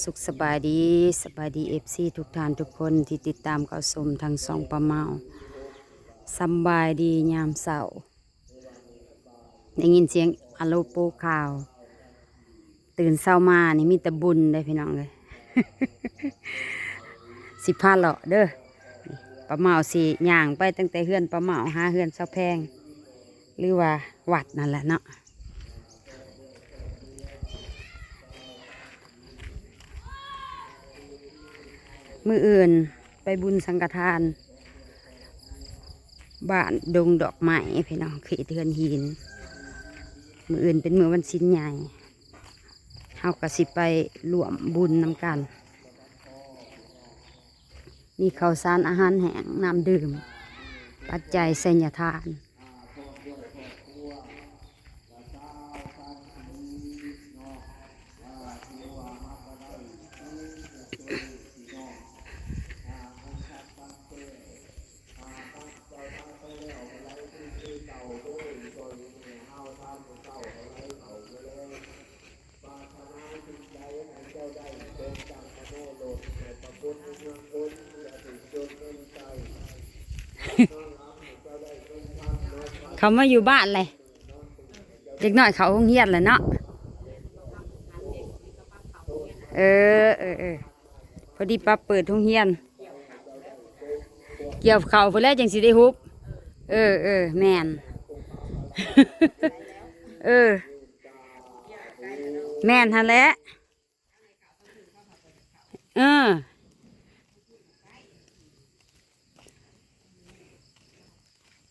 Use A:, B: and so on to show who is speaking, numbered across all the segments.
A: สุขสบายดีFC ทุกท่านทุกคนที่ติดตามเข้าชมทางช่องป้าเมาสำบายดียามเช้าได้ยินเสียงอะโลโปข่าว ตื่นเช้ามานี่มีแต่บุญได้พี่น้องเลย สิพาเลาะเด้อป้าเมาสิย่างไปตั้งแต่เฮือนป้าเมาหาเฮือนเสาแพงหรือว่าวัดนั่นแหละเนาะ มืออื่นไปบุญสังฆทานบ้านดงดอกไม้พี่น้องเขตเทือนหินมืออื่นเป็นมือวันสิ้นใหญ่เฮาก็สิไปรวมบุญนำกันมีข้าวสารอาหารแห้งน้ำดื่มปัจจัยไสยทานเขามาอยู่บ้านเลยเด็กน้อยเขาโรงเรียนแหละเนาะเออพอดีป้าเปิดโรงเรียนเกี่ยวเขาเพื่อแล้วจังสิได้ฮุบแม่น เออแม่นฮะแหละ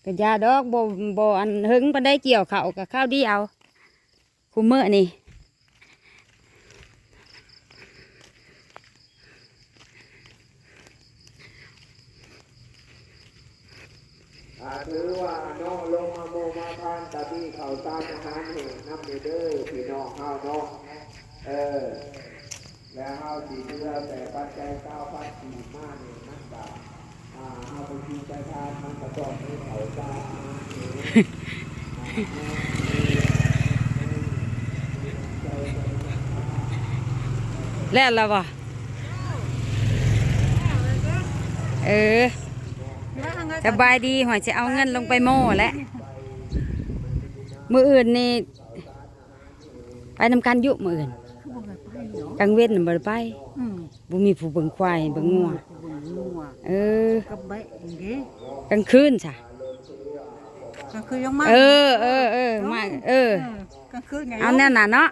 A: กระยาดอกโบอันหึงไปได้เกี่ยวเขากับข้าวเดียวคุมเมื่อนี่
B: ถือว่าน้องลงมาโมมาทานตะบี้เขาตามอาหารแห่งน้ำเด้อพี่น้องเฮาเนาะแล้วเฮาสีเพื่อแต่ปัจจัย9,400มาเนี่ยนักบาทเฮาไปกินไปทานมันกระจอกให้เขาตาม
A: แล้ววะสบายดีหัวจะเอาเงินลงไปโม่แล้วมืออื่นนี่ไปนำการยุมืออื่นกลางเว้นน่ะบ่ได้ไปบ่มีผู้เบิ่งควายเบิ่งงัวกลางคืนจ้ะ
C: กลางคืนยังมา
A: มาก
C: กลางคืนไง
A: เอาแน่น่ะเนาะ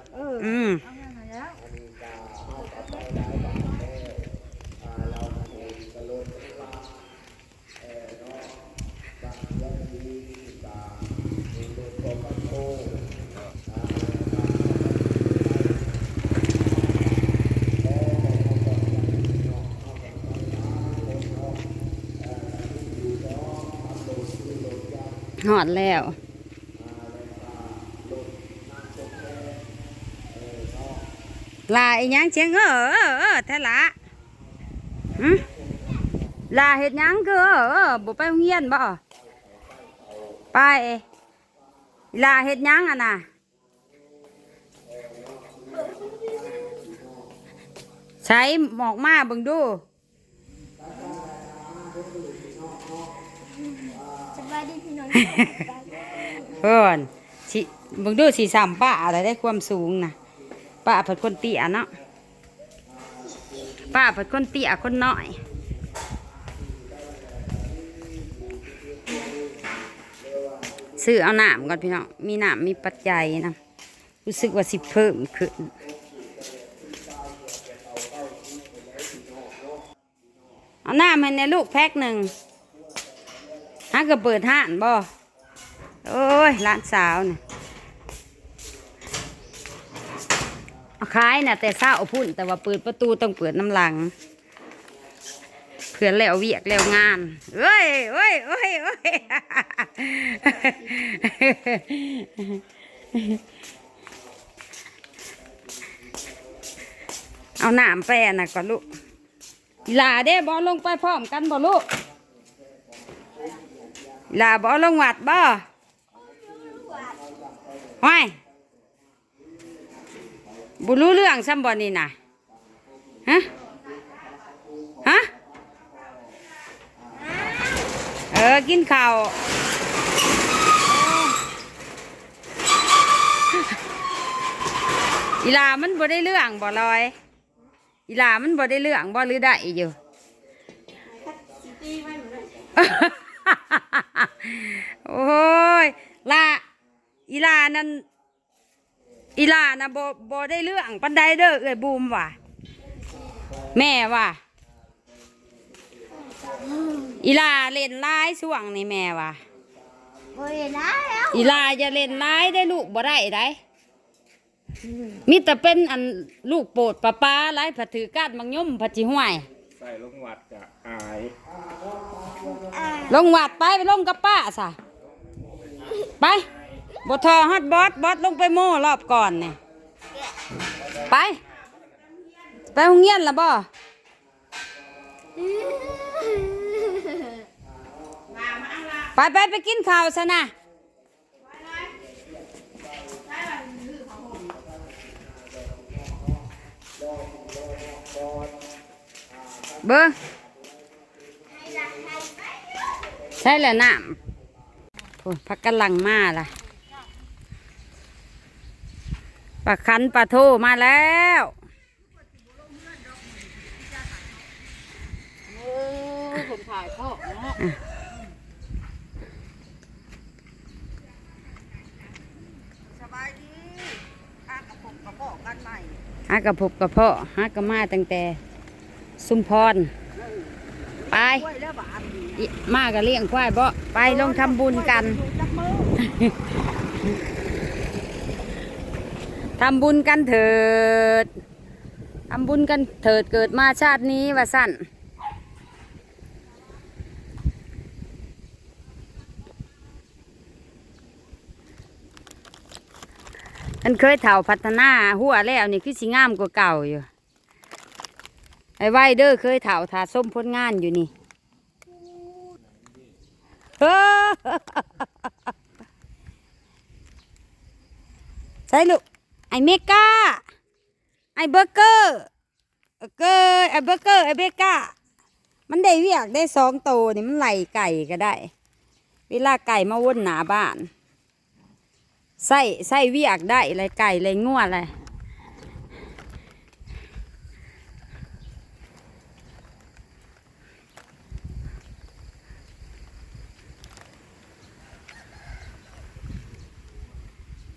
A: หอดแล้วลาอีหยังเชียงแท้ละลาเฮ็ดหยังคือบ่ไปโรงเรียนบ่ไปลาเฮ็ดหยังอ่ะน่ะใช้หมอกมาเบิ่งดู
D: สบายดีพี่น้อง
A: เพิ่นสิเบิ่งดูสิซ้ำป้าอะไรได้ความสูงน่ะป้าเพิ่นคนเตี้ยเนาะป้าเพิ่นคนเตี้ยคนน้อยซื้อเอาน้ำก่อนพี่น้องมีน้ำมีปัจจัยนะรู้สึกว่าสิเพิ่มขึ้นเอาน้ำให้ในลูกแพ็คหนึ่งฮะก็เปิดห้านบ่โอ้ยร้านสาวเนี่ยขายน่ะแต่เศร้าพุ่นแต่ว่าเปิดประตูต้องเปิดน้ำหลังเพื่อแล้วเวียกแล้วงานเอ้ยเอาน้ำแปรน่ะก่อนลูกลาเด้บอลงไปพร้อมกันบ่ลูกลาบอลงวัดบ่ห้อยบุรู้เรื่องซ้ำบ่นี่น่ะ ฮะฮะกินข้าวอีลามันบ่ได้เรื่องบ่ลอยอีลามันบ่ได้เรื่องบ่หรือได้อยู่โอ้ยลาอีลานั่นอีลานะบ่ได้เรื่องปันใดเด้อเอ้ยบูมว่ะแม่ว่ะอีลาเล่นร้ายช่วงนี่แม่ว่ะอีลาจะเล่นร้ายได้ลูกบ่ได้ได้มิแต่เป็นอันลูกโปรดป้าไร้ผัดถือก้านมังย่มผัดจีห้วย
B: ใส่ลงวัดจะอาย
A: ลงวัดไปลงกับป้าซะไปบทอฮัดบอสลงไปโม่รอบก่อนเนี่ยไปโรงเรียนละบ่ไปกินข้าวซะนะเบิ้งใช่แล้วน้ำโอ้พักกันหลังมาล่ะปลาคันปลาทูมาแล้วผมถ่ายพ่อ
C: สบายดีหากระปุกกระบอกกันใหม่
A: หากระพบกระเพาะหากระมาตั้งแต่สุมพรไปมาก็เลี้ยงควายบ่ไปลงทำบุญกันทำบุญกันเถิดทำบุญกันเถิดเกิดมาชาตินี้ว่าสั้นมันเคยเถ่าพัฒนาหัวแล้วนี่คือสิงามกว่าเก่าอยู่ไอ้ไวเดอร์เคยเถ่าถาส้มพ้นงานอยู่นี่ใช่ลูกไอ้เมกาไอ้เบอร์เกอร์ไอ้เบอร์เกอร์ไอ้เบกามันได้เวียกได้2 ตัวนี่มันไหลไก่ก็ได้เวลาไก่มาวนหนาบ้านใส่เวียกได้อะไรไก่อะไรงัวอะไร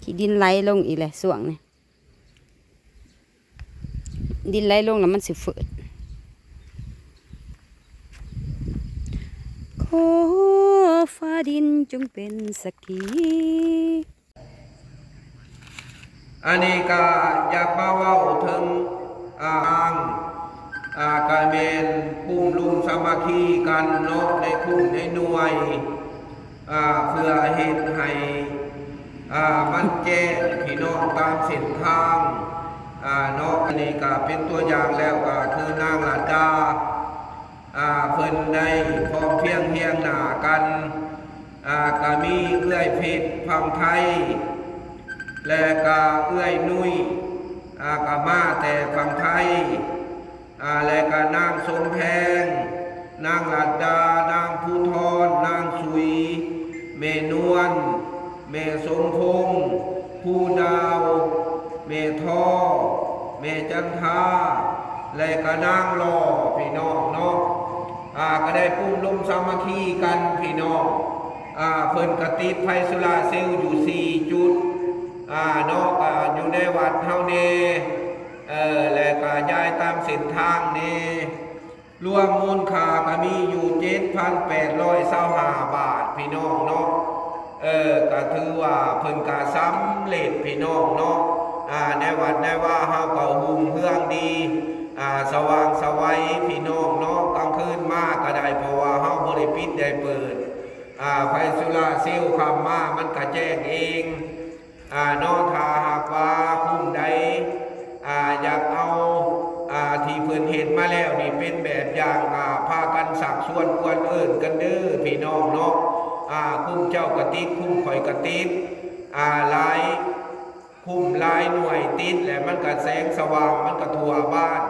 A: ขี้ดินไหลลงอีกเลยส่วงนี่ดินไหลลงแล้วมันสิฝืดขอฟ้าดินจงเป็นสักขี
B: อันนี้ก็อยากมาเว้าถึงการเมนปุ่มลุมสามัคคีกันเนาะในคุ้มในหน่วยเพื่อเหตุให้มันแจ้งพี่น้องตามเส้นทางเนาะอันนี้ก็เป็นตัวอย่างแล้วก็คือนางลัดดาเพิ่นได้พร้อมเพียงเฮียงหน้ากันก็มีเอื้อยเพชรพังไทยและก็เอื้อยนุ้ยก็มาแต่พังไทยและก็นางสมแพงนางลัดดานางภูทรนางสุยเมนวลเมสมพงษ์ผู้ดาวเมท่อเมจันทาและก็นางหล่อพี่น้องเนาะก็ได้ปุ้มลมสามัคคีกันพี่น้องเพิ่นกติดไฟสุราเซลล์อยู่4 จุดเนาะก็อยู่ในวัดเฮาเนและก็ย้ายตามเส้นทางเนรวมมูลค่าก็มีอยู่ 7,825 บาทพี่น้องเนาะก็ถือว่าเพิ่นก็สำเร็จพี่น้องเนาะในวัดในว่าเฮาก็หุ่มเฮืองดีสว่างสวัยพี่น้องเนาะกลางคืนมาก็ได้เพราะว่าเฮาบ่ได้ปิดได้เปิดไฟสุราเซลล์คำมามันก็แจ้งเองเนาะถ้าหากว่าผู้ใดอยากเอาที่เพิ่นเห็นมาแล้วนี่เป็นแบบอย่างพากันสักส่วนควรเอิ้นกันเด้อพี่น้องเนาะคุ้มเจ้ากระติดคุ้มข่อยกระติดหลายคุ้มหลายหน่วยติดและมันก็แสงสว่างมันก็ทั่วบ้าน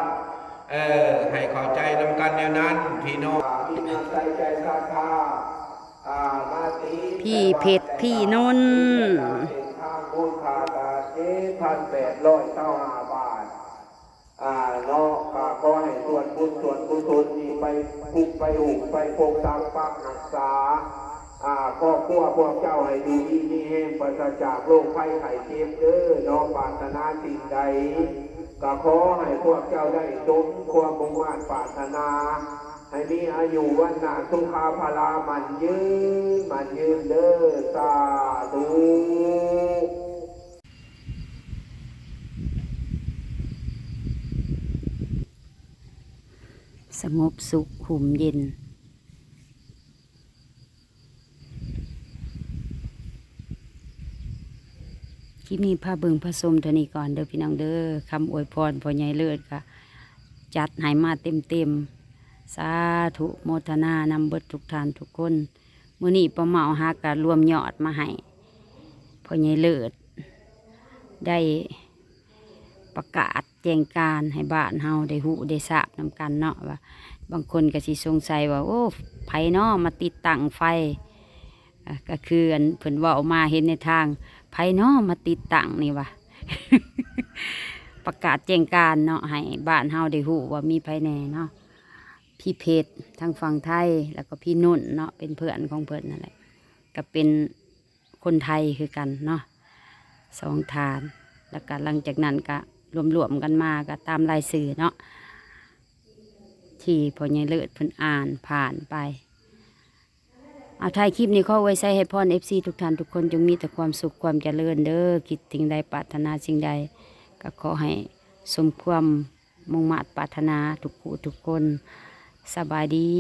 B: ให้เข้าใจนำกันแนวนั้นพี่น้องมีน้ำใจใจศรัทธามาตี
A: พี่เพชรพี่นนท์
B: ทางบุญขาด1,895 บาทเนาะก็ให้ส่วนบุญส่วนกุศลที่ไปพุกไปหุกไปปกตักปักรักษาครอบครัวพวกเจ้าให้ดีมีแห่งปราศจากโรคภัยไข้เจ็บเด้อเนาะปรารถนาสิ่งใดก็ขอให้พวกเจ้าได้สมความมุ่งมั่นปรารถนาให้มีอายุวันนาสุขาภลามันยืนเด้อสาธุ
A: สงบสุขหุ่มเย็นคลิปนี้พาเบิงผสมเท่านี้ก่อนเด้อพี่น้องเด้อคำอวยพรพ่อใหญ่เลิศค่ะจัดให้มาเต็มสาธุโมทนานำเบิดทุกทานทุกคนมื้อนี้ป้าเมาหากะรวมยอดมาให้พ่อใหญ่เลิศได้ประกาศแจ้งการให้บ้านเฮาได้หูได้ทราบนำกันเนาะว่าบางคนก็สิสงสัยว่าโอ้ไผเนาะมาติดตั้งไฟก็คืออันเพิ่นเว้ามาเห็นในทางไผเนาะมาติดตั้งนี่ว่า ประกาศแจ้งการเนาะให้บ้านเฮาได้หูว่ามีไผแน่เนาะพี่เพชรทางฝั่งไทยแล้วก็พี่นุ่นเนาะเป็นเพื่อนของเพิ่นนั่นแหละก็เป็นคนไทยคือกันเนาะ2 ฐานแล้วก็หลังจากนั้นก็รวมๆกันมาก็ตามรายสื่อเนาะที่พ่อใหญ่เลิศเพิ่นอ่านผ่านไปเอาท้ายคลิปนี้ขอไว้ใส่ให้พร FC ทุกท่านทุกคนจงมีแต่ความสุขความเจริญเด้อคิดสิ่งใดปรารถนาสิ่งใดก็ขอให้สมความมุ่งมั่นปรารถนาทุกผู้ทุกคนสบายดี